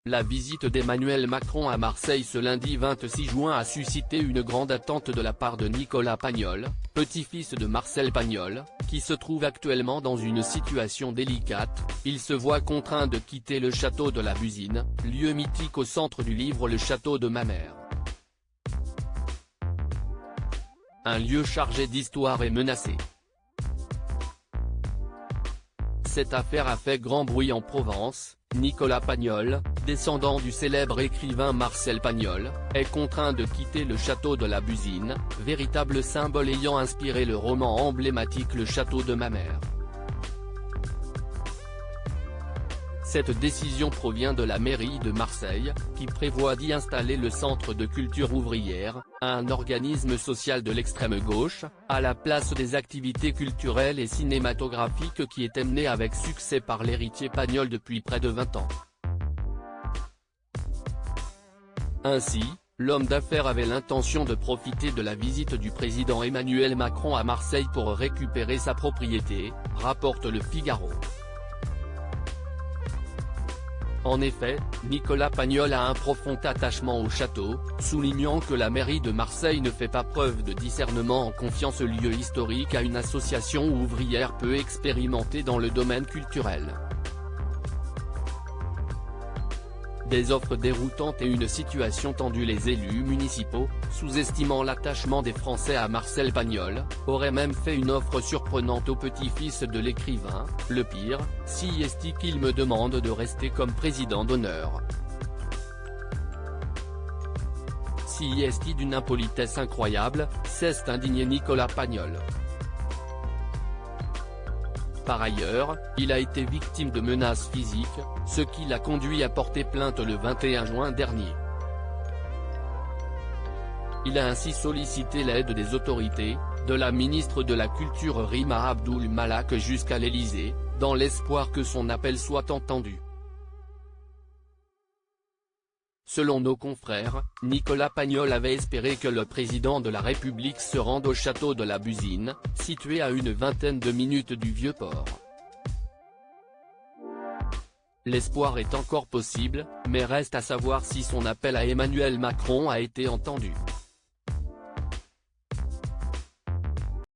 La visite d'Emmanuel Macron à Marseille ce lundi 26 juin a suscité une grande attente de la part de Nicolas Pagnol, petit-fils de Marcel Pagnol, qui se trouve actuellement dans une situation délicate. Il se voit contraint de quitter le château de la Busine, lieu mythique au centre du livre Le Château de Mamers. Un lieu chargé d'histoire est menacé. Cette affaire a fait grand bruit en Provence. Nicolas Pagnol, descendant du célèbre écrivain Marcel Pagnol, est contraint de quitter le château de la Busine, véritable symbole ayant inspiré le roman emblématique Le Château de Mamers. Cette décision provient de la mairie de Marseille, qui prévoit d'y installer le Centre de culture ouvrière, un organisme social de l'extrême gauche, à la place des activités culturelles et cinématographiques qui étaient menées avec succès par l'héritier Pagnol depuis près de 20 ans. Ainsi, l'homme d'affaires avait l'intention de profiter de la visite du président Emmanuel Macron à Marseille pour récupérer sa propriété, rapporte Le Figaro. En effet, Nicolas Pagnol a un profond attachement au château, soulignant que la mairie de Marseille ne fait pas preuve de discernement en confiant ce lieu historique à une association ouvrière peu expérimentée dans le domaine culturel. Des offres déroutantes et une situation tendue. Les élus municipaux, sous-estimant l'attachement des Français à Marcel Pagnol, auraient même fait une offre surprenante au petit-fils de l'écrivain. Le pire, si est-il qu'il me demande de rester comme président d'honneur. Si est-il d'une impolitesse incroyable, s'est indigné Nicolas Pagnol. Par ailleurs, il a été victime de menaces physiques, ce qui l'a conduit à porter plainte le 21 juin dernier. Il a ainsi sollicité l'aide des autorités, de la ministre de la Culture Rima Abdul Malak jusqu'à l'Élysée, dans l'espoir que son appel soit entendu. Selon nos confrères, Nicolas Pagnol avait espéré que le président de la République se rende au château de la Busine, situé à une vingtaine de minutes du Vieux-Port. L'espoir est encore possible, mais reste à savoir si son appel à Emmanuel Macron a été entendu.